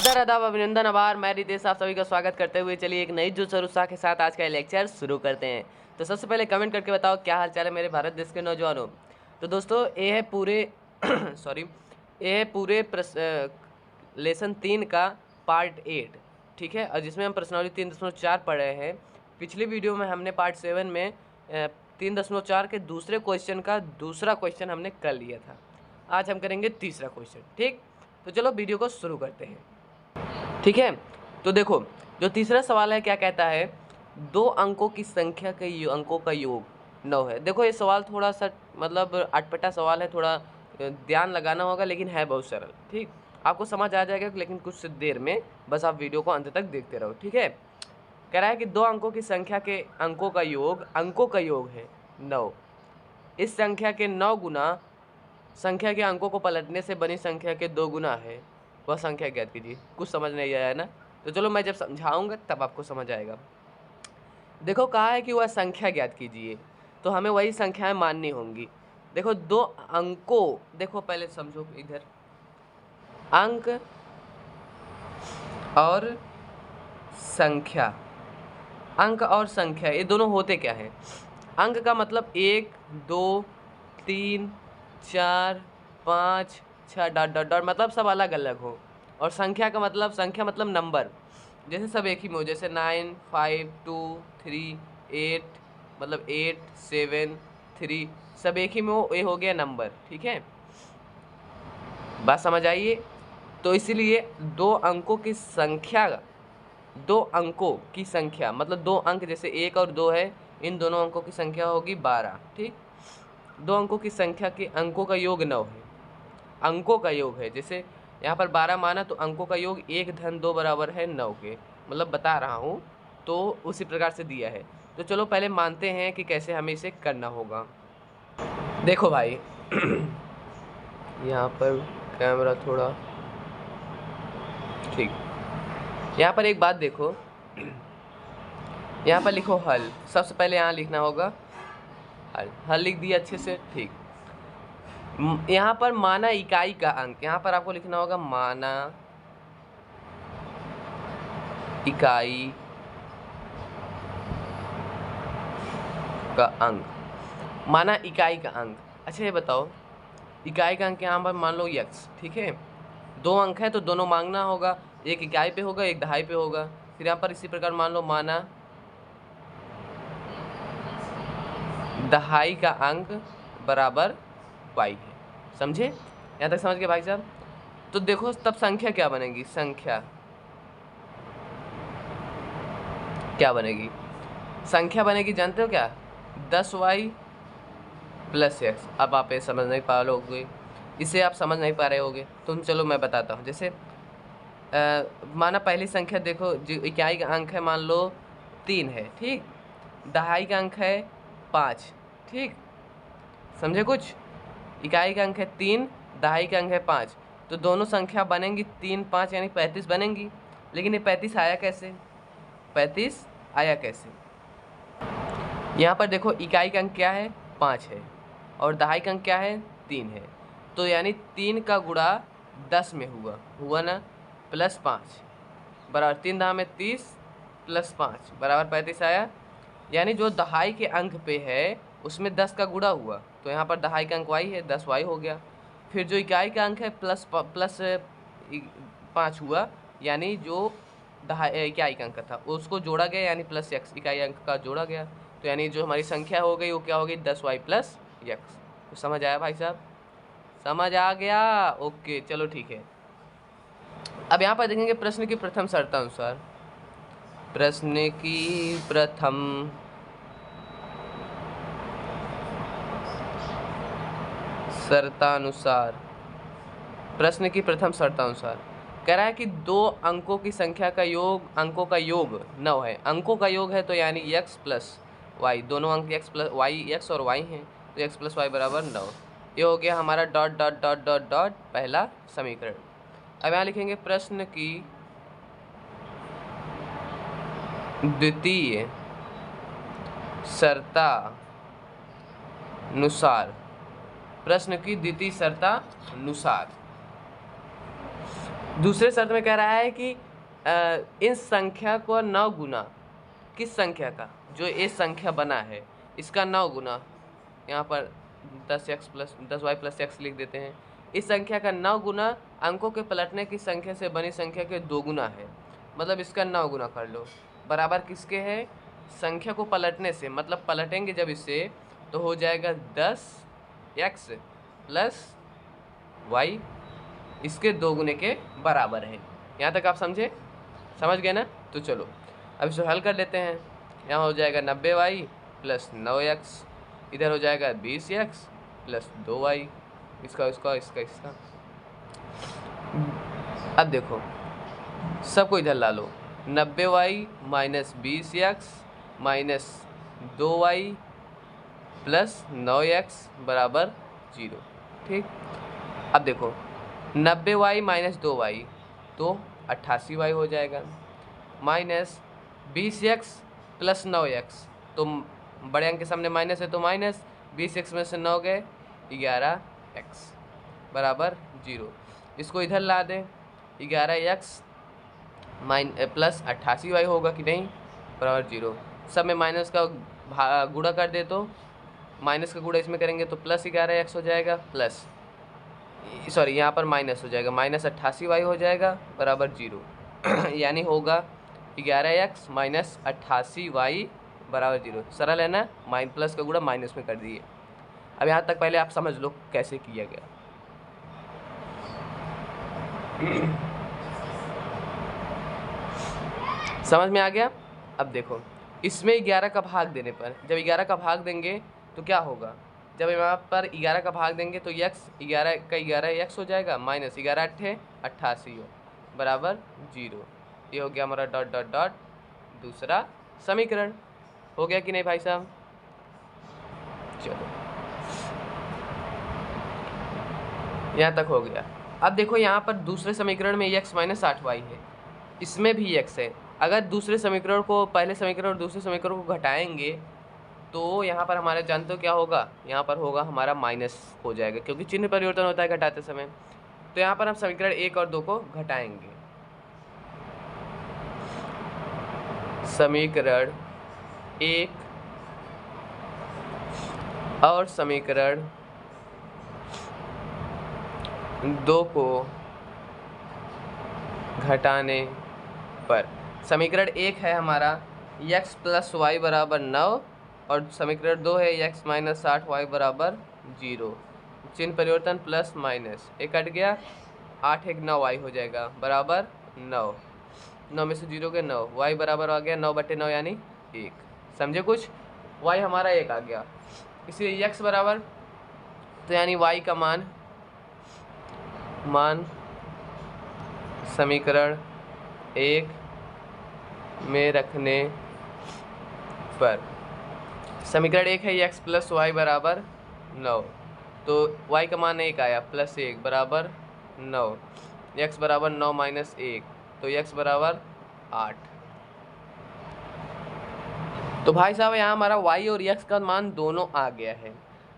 आदर अदाब अभिनंदन आभार मैं रितेश आप सभी का स्वागत करते हुए चलिए एक नई जोश और उत्साह के साथ आज का लेक्चर शुरू करते हैं। तो सबसे पहले कमेंट करके बताओ क्या हाल चाल है मेरे भारत देश के नौजवानों। तो दोस्तों ये है पूरे ये है पूरे लेसन 3 का पार्ट 8, ठीक है। और जिसमें हम प्रश्नावली 3.4 पढ़ रहे हैं। पिछली वीडियो में हमने पार्ट 7 में 3.4 के दूसरे क्वेश्चन का दूसरा क्वेश्चन हमने कर लिया था। आज हम करेंगे तीसरा क्वेश्चन, ठीक। तो चलो वीडियो को शुरू करते हैं, ठीक है। तो देखो जो तीसरा सवाल है क्या कहता है, 2 अंकों की संख्या के अंकों का योग 9 है। देखो ये सवाल थोड़ा सा मतलब अटपटा सवाल है, थोड़ा ध्यान लगाना होगा, लेकिन है बहुत सरल, ठीक। आपको समझ आ जाएगा, लेकिन कुछ देर में, बस आप वीडियो को अंत तक देखते रहो, ठीक है। कह रहा है कि 2 अंकों की संख्या के अंकों का योग है 9। इस संख्या के 9 गुना संख्या के अंकों को पलटने से बनी संख्या के 2 गुना है, वह संख्या ज्ञात कीजिए। कुछ समझ नहीं आया ना, तो चलो मैं जब समझाऊंगा तब आपको समझ आएगा। देखो कहा है कि वह संख्या ज्ञात कीजिए, तो हमें वही संख्याएं माननी होंगी। देखो 2 अंकों, देखो पहले समझो इधर, अंक और संख्या। अंक और संख्या ये दोनों होते क्या हैं? अंक का मतलब 1 2 3 4 5 6 डॉट डॉट डॉट, मतलब सब अलग अलग हो। और संख्या का मतलब, संख्या मतलब नंबर, जैसे सब एक ही में हो, जैसे 9 5 2 3 8, मतलब 8 7 3, सब एक ही में हो, ये हो गया नंबर, ठीक है। बात समझ आइए। तो इसीलिए 2 अंकों की संख्या, 2 अंकों की संख्या मतलब 2 अंक, जैसे 1 और 2 है, इन दोनों अंकों की संख्या होगी 12, ठीक। 2 अंकों की संख्या के अंकों का योग 9 है, अंकों का योग है। जैसे यहाँ पर 12 माना तो अंकों का योग 1 धन 2 बराबर है 9 के, मतलब बता रहा हूँ, तो उसी प्रकार से दिया है। तो चलो पहले मानते हैं कि कैसे हमें इसे करना होगा। देखो भाई यहाँ पर कैमरा थोड़ा ठीक, यहाँ पर एक बात देखो, यहाँ पर लिखो हल। सबसे पहले यहाँ लिखना होगा हल। हल लिख दिया अच्छे से, ठीक। यहाँ पर माना इकाई का अंक, यहाँ पर आपको लिखना होगा माना इकाई का अंक, माना इकाई का अंक। अच्छा ये बताओ, इकाई का अंक यहाँ पर मान लो x, ठीक है। 2 अंक है तो दोनों मांगना होगा, एक इकाई पे होगा एक दहाई पे होगा। फिर यहाँ पर इसी प्रकार मान लो माना दहाई का अंक बराबर y है। समझे? यहाँ तक समझ गए भाई साहब? तो देखो तब संख्या क्या बनेगी, संख्या क्या बनेगी, संख्या बनेगी जानते हो क्या, 10y प्लस x। अब आप ये समझ नहीं पा लोगे, इसे आप समझ नहीं पा रहे होगे, तो चलो मैं बताता हूँ। जैसे माना पहली संख्या देखो, जो इकाई का अंक है मान लो 3 है, ठीक। दहाई का अंक है 5, ठीक। समझे कुछ? इकाई का अंक है 3, दहाई का अंक है 5, तो दोनों संख्या बनेंगी 3 5 यानी 35 बनेंगी। लेकिन ये 35 आया कैसे, 35 आया कैसे? यहाँ पर देखो इकाई का अंक क्या है, 5 है, और दहाई का अंक क्या है, 3 है। तो यानी 3 का गुणा 10 में हुआ ना, प्लस 5 बराबर 3 दहा में 30 प्लस 5 बराबर 35 आया। यानी जो दहाई के अंक पे है उसमें 10 का गुणा हुआ, तो यहाँ पर दहाई का अंक y है, 10y हो गया। फिर जो इकाई का अंक है प्लस 5 हुआ, यानी जो इकाई का अंक था उसको जोड़ा गया, यानी प्लस x इकाई अंक का जोड़ा गया। तो यानी जो हमारी संख्या हो गई वो क्या होगी, 10y प्लस x। तो समझ आया भाई साहब? समझ आ गया? ओके चलो ठीक है। अब यहाँ पर देखेंगे प्रश्न की प्रथम शर्तानुसार, प्रश्न की प्रथम शर्तानुसार, प्रश्न की प्रथम शर्तानुसार कह रहा है कि 2 अंकों की संख्या का योग, अंकों का योग 9 है। अंकों का योग है तो यानी x प्लस वाई, दोनों अंक x प्लस वाई, x और y हैं, तो x प्लस वाई बराबर 9। ये हो गया हमारा dot dot dot dot dot पहला समीकरण। अब यहाँ लिखेंगे प्रश्न की द्वितीय शर्तानुसार, प्रश्न की द्वितीय शर्तानुसार दूसरे शर्त में कह रहा है कि इन संख्या को 9 गुना, किस संख्या का, जो ये संख्या बना है इसका 9 गुना, यहाँ पर 10y प्लस एक्स लिख देते हैं। इस संख्या का 9 गुना अंकों के पलटने की संख्या से बनी संख्या के 2 गुना है, मतलब इसका 9 गुना कर लो। बराबर किसके है, संख्या को पलटने से, मतलब पलटेंगे जब इससे तो हो जाएगा 10x प्लस वाई, इसके 2 गुने के बराबर है। यहाँ तक आप समझ गए ना। तो चलो अब इसे हल कर लेते हैं। यहाँ हो जाएगा 90y प्लस 9x, इधर हो जाएगा 20x प्लस 2y, इसका इसका। अब देखो सबको इधर ला लो, 90y minus 20x minus 2y plus 9x बराबर 0। ठीक, अब देखो 90y माइनस 2y तो 88y हो जाएगा, माइनस 20x प्लस 9x, तो बड़े अंक के सामने माइनस है तो माइनस, 20x में से 9 गए 11x बराबर 0। इसको इधर ला दें, 11x प्लस 88y होगा कि नहीं, बराबर 0। सब में माइनस का गुणा कर दे तो माइनस का गुणा इसमें करेंगे तो प्लस 11x हो जाएगा, प्लस सॉरी यहाँ पर माइनस हो जाएगा, माइनस 88y हो जाएगा बराबर 0। यानी होगा 11x माइनस 88y बराबर 0। सरल है ना, प्लस का गुणा माइनस में कर दिए। अब यहाँ तक पहले आप समझ लो कैसे किया गया। समझ में आ गया। अब देखो इसमें 11 का भाग देने पर, जब 11 का भाग देंगे तो क्या होगा, जब यहाँ पर 11 का भाग देंगे तो x 11 का 11 x हो जाएगा, माइनस 11 अट्ठे 88 हो बराबर 0। ये हो गया हमारा डॉट डॉट डॉट दूसरा समीकरण। हो गया कि नहीं भाई साहब। चलो यहाँ तक हो गया। अब देखो यहाँ पर दूसरे समीकरण में x माइनस 8y है, इसमें भी x है। अगर दूसरे समीकरण को, पहले समीकरण और दूसरे समीकरण को घटाएंगे तो यहाँ पर हमारे जानते हो क्या होगा, यहाँ पर होगा हमारा माइनस हो जाएगा, क्योंकि चिन्ह परिवर्तन होता है घटाते समय। तो यहाँ पर हम समीकरण 1 और 2 को घटाएंगे। समीकरण 1 और समीकरण 2 को घटाने पर समीकरण 1 है हमारा x प्लस वाई बराबर 9 और समीकरण 2 है x माइनस 8y बराबर 0। चिन्ह परिवर्तन प्लस माइनस, एक कट गया, 8 एक 9y हो जाएगा बराबर 9। 9 में से 0 के 9, y बराबर आ गया 9/9 यानी 1। समझे कुछ, y हमारा 1 आ गया, इसलिए x बराबर, तो यानी y का मान समीकरण 1 में रखने पर, समीकरण 1 है x प्लस वाई बराबर 9, तो y का मान 1 आया, प्लस 1 बराबर 9, x बराबर 9 माइनस 1, तो x बराबर 8। तो भाई साहब यहाँ हमारा y और x का मान दोनों आ गया है।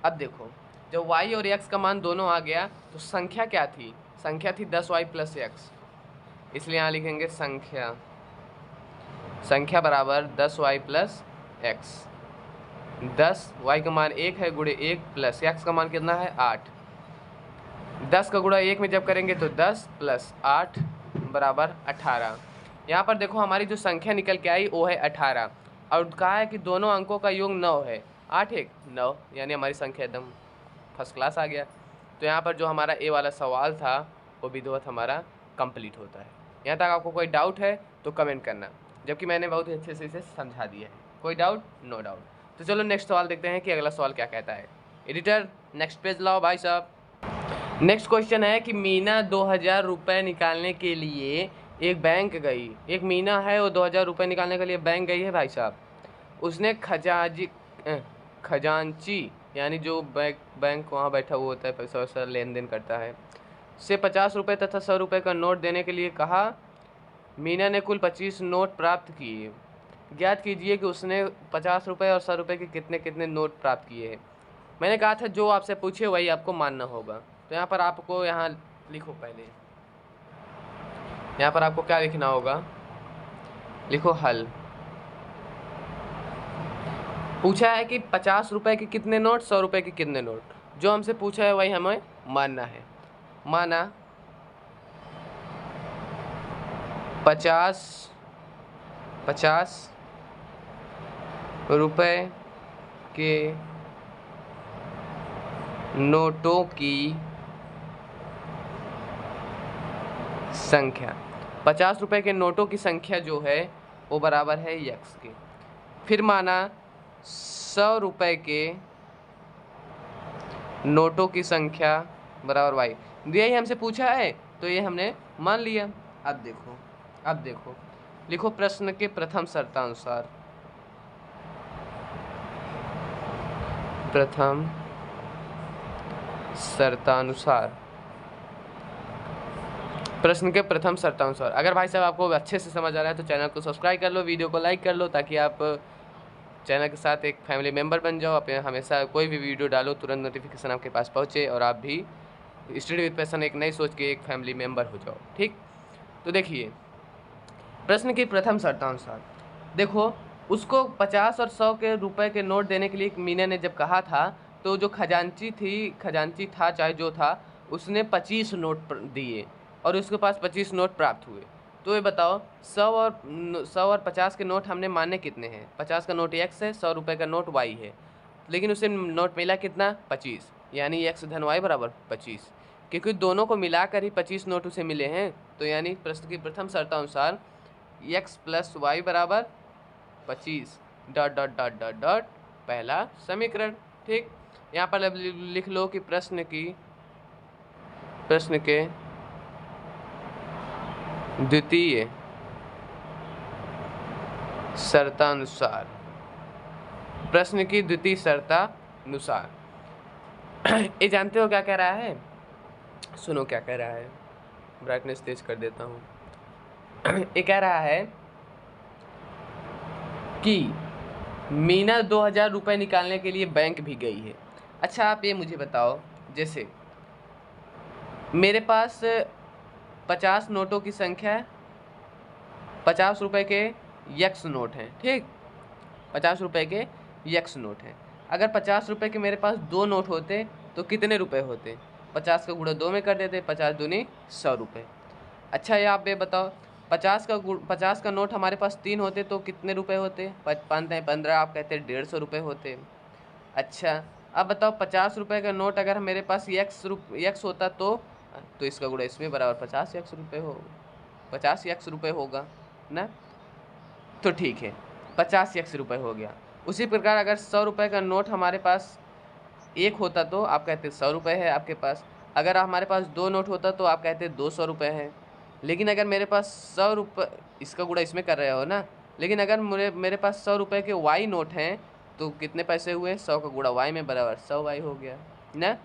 अब देखो जब y और x का मान दोनों आ गया तो संख्या क्या थी, संख्या थी 10y प्लस x, इसलिए यहाँ लिखेंगे संख्या बराबर 10y प्लस x। 10y का मान 1 है, गुणे 1 प्लस x का मान कितना है 8। 10 का गुणा 1 में जब करेंगे तो 10 प्लस 8 बराबर 18। यहाँ पर देखो हमारी जो संख्या निकल के आई वो है 18, और कहा है कि दोनों अंकों का योग 9 है, 8 1 9, यानी हमारी संख्या एकदम फर्स्ट क्लास आ गया। तो यहाँ पर जो हमारा ए वाला सवाल था वो विधिवत हमारा कंप्लीट होता है। यहाँ तक आपको कोई डाउट है तो कमेंट करना, जबकि मैंने बहुत ही अच्छे से इसे समझा दिया है। कोई डाउट? No doubt. तो चलो नेक्स्ट सवाल देखते हैं कि अगला सवाल क्या कहता है। एडिटर नेक्स्ट पेज लाओ भाई साहब। नेक्स्ट क्वेश्चन है कि मीना 2000 रुपये निकालने के लिए एक बैंक गई। एक मीना है वो 2000 रुपये निकालने के लिए बैंक गई है भाई साहब। उसने खजांची यानी जो बैंक वहाँ बैठा हुआ होता है, पैसा वैसा लेन देन करता है, से 50 रुपये तथा 100 रुपये का नोट देने के लिए कहा। मीना ने कुल 25 नोट प्राप्त किए। ज्ञात कीजिए कि उसने 50 रुपये और 100 रुपये के कितने कितने नोट प्राप्त किए हैं। मैंने कहा था जो आपसे पूछे वही आपको मानना होगा। तो यहाँ पर आपको यहाँ लिखो पहले यहाँ पर आपको क्या लिखना होगा, लिखो हल। पूछा है कि 50 रुपए के कितने नोट, 100 रुपए के कितने नोट। जो हमसे पूछा है वही हमें मानना है। माना 50 रुपए के नोटों की संख्या, 50 रुपए के नोटों की संख्या जो है वो बराबर है x के। फिर माना 100 रुपए के नोटों की संख्या बराबर y। यही हमसे पूछा है तो ये हमने मान लिया। अब देखो लिखो प्रश्न के प्रथम शर्तानुसार, प्रश्न के प्रथम शर्तानुसार। अगर भाई साहब आपको अच्छे से समझ आ रहा है तो चैनल को सब्सक्राइब कर लो, वीडियो को लाइक कर लो, ताकि आप चैनल के साथ एक फैमिली मेंबर बन जाओ। अपने हमेशा कोई भी वीडियो डालो तुरंत नोटिफिकेशन आपके पास पहुँचे और आप भी स्टडी विद पैशन एक नई सोच के एक फैमिली मेंबर हो जाओ। ठीक, तो देखिए प्रश्न की प्रथम शर्तानुसार, देखो उसको 50 और 100 के रुपए के नोट देने के लिए मीना ने जब कहा था तो जो खजांची था चाहे जो था, उसने 25 नोट दिए और उसके पास 25 नोट प्राप्त हुए। तो ये बताओ 100 और 50 के नोट हमने माने कितने हैं। 50 का नोट x है, 100 रुपये का नोट y है, लेकिन उसे नोट मिला कितना 25, यानी x धन y बराबर 25। क्योंकि दोनों को मिलाकर ही 25 नोट उसे मिले हैं, तो यानी प्रश्न की प्रथम शर्तानुसार x प्लस वाई बराबर 25 ... पहला समीकरण। ठीक, यहाँ पर लिख लो कि प्रश्न के द्वितीय शर्तानुसार, ये जानते हो क्या कह रहा है, सुनो क्या कह रहा है, ब्राइटनेस तेज कर देता हूँ। ये कह रहा है कि मीना 2000 रुपये निकालने के लिए बैंक भी गई है। अच्छा आप ये मुझे बताओ, जैसे मेरे पास 50 नोटों की संख्या है, 50 रुपये के यक्स नोट हैं। ठीक, 50 रुपये के यक्स नोट हैं। अगर 50 रुपये के मेरे पास 2 नोट होते तो कितने रुपए होते, 50 का गुणा 2 में कर देते, 50 दूनी 100 रुपये। अच्छा ये आप ये बताओ 50 का नोट हमारे पास 3 होते तो कितने रुपए होते, 15, आप कहते 150 रुपये होते। अच्छा अब बताओ 50 रुपये का नोट अगर मेरे पास यक्स होता तो इसका गुणा इसमें बराबर 50 यक्स रुपये होगा ना। तो ठीक है 50 यक्स रुपये हो गया। उसी प्रकार अगर 100 रुपये का नोट हमारे पास एक होता तो आप कहते 100 रुपये है आपके पास। अगर हमारे पास 2 नोट होता तो आप कहते 200 रुपये है। लेकिन अगर मेरे पास 100 रुपये, इसका गुणा इसमें कर रहे हो ना, लेकिन अगर मेरे पास 100 रुपये के वाई नोट हैं तो कितने पैसे हुए, 100 का गुणा वाई में बराबर 100 वाई हो गया ना।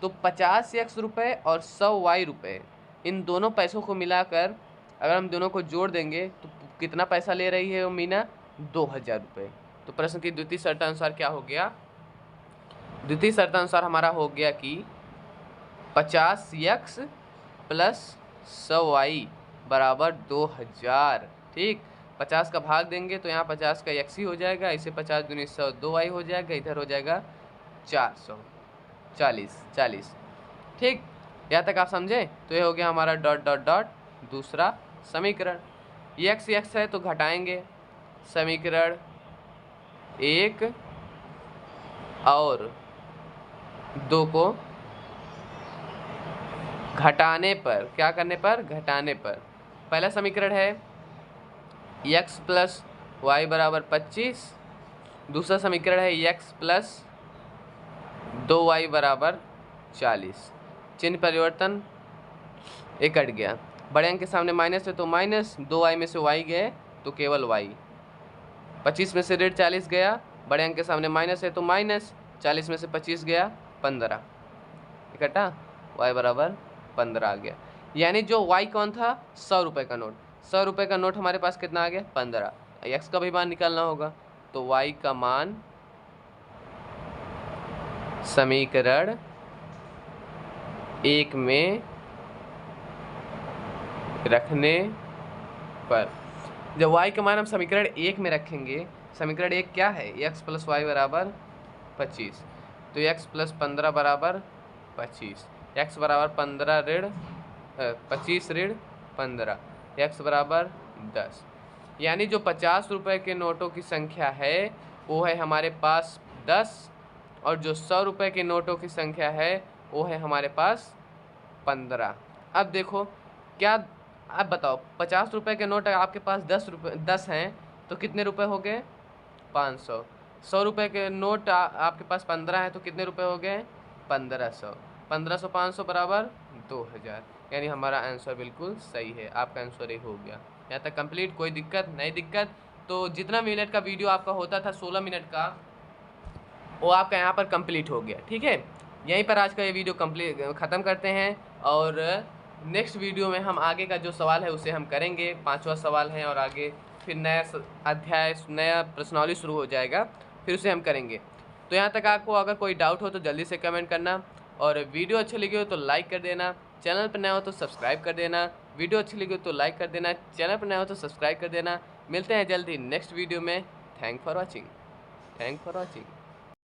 तो 50 यक्स रुपये और 100 वाई रुपये, इन दोनों पैसों को मिलाकर अगर हम दोनों को जोड़ देंगे तो कितना पैसा ले रही है वो मीना, 2000 रुपये। तो प्रश्न की द्वितीय शर्तानुसार क्या हो गया, द्वितीय शर्तानुसार हमारा हो गया कि 50 यक्स प्लस 100 वाई बराबर 2000। ठीक, 50 का भाग देंगे तो यहाँ 50 का यक्स ही हो जाएगा, इसे 50 दूनी 100 2 वाई हो जाएगा, इधर हो जाएगा 440। ठीक, यहाँ तक आप समझे। तो ये हो गया हमारा ... दूसरा समीकरण। यक्स है तो घटाएंगे, समीकरण 1 और 2 को घटाने पर, क्या करने पर, घटाने पर। पहला समीकरण है x प्लस वाई बराबर 25, दूसरा समीकरण है x प्लस 2y बराबर 40। चिन्ह परिवर्तन, एक कट गया, बड़े अंक के सामने माइनस है तो माइनस, 2y में से y गए तो केवल y, 25 में से 40 गया, बड़े अंक के सामने माइनस है तो माइनस, 40 में से 25 गया 15, इकट्ठा y बराबर 15 आ गया। यानी जो y कौन था, 100 रुपये का नोट। 100 रुपये का नोट हमारे पास कितना आ गया, 15। x का भी मान निकालना होगा, तो y का मान समीकरण 1 में रखने पर जब y का मान हम समीकरण 1 में रखेंगे, समीकरण 1 क्या है, x प्लस वाई बराबर 25, तो x प्लस 15 बराबर 25, x बराबर 15 ऋण 25 ऋण 15, x बराबर 10। यानी जो 50 रुपये के नोटों की संख्या है वो है हमारे पास 10, और जो 100 रुपये के नोटों की संख्या है वो है हमारे पास 15। अब देखो क्या, अब बताओ 50 रुपये के नोट आपके पास 10 हैं तो कितने रुपए हो गए, 500। 100 रुपये के नोट आपके पास 15 हैं तो कितने रुपए हो गए, 1500। 1500 500 बराबर 2000। यानी हमारा आंसर बिल्कुल सही है, आपका आंसर ये हो गया। यहाँ तक कंप्लीट, कोई दिक्कत नहीं? दिक्कत तो जितना मिनट का वीडियो आपका होता था 16 मिनट का, वो आपका यहाँ पर कंप्लीट हो गया। ठीक है, यहीं पर आज का ये वीडियो ख़त्म करते हैं, और नेक्स्ट वीडियो में हम आगे का जो सवाल है उसे हम करेंगे। 5वां सवाल है, और आगे फिर नया अध्याय, नया प्रश्नावली शुरू हो जाएगा, फिर उसे हम करेंगे। तो यहाँ तक आपको अगर कोई डाउट हो तो जल्दी से कमेंट करना, और वीडियो अच्छी लगी हो तो लाइक कर देना, चैनल पर नया हो तो सब्सक्राइब कर देना। वीडियो अच्छी लगी हो तो लाइक कर देना, चैनल पर नया हो तो सब्सक्राइब कर देना। मिलते हैं जल्दी नेक्स्ट वीडियो में। Thank for watching.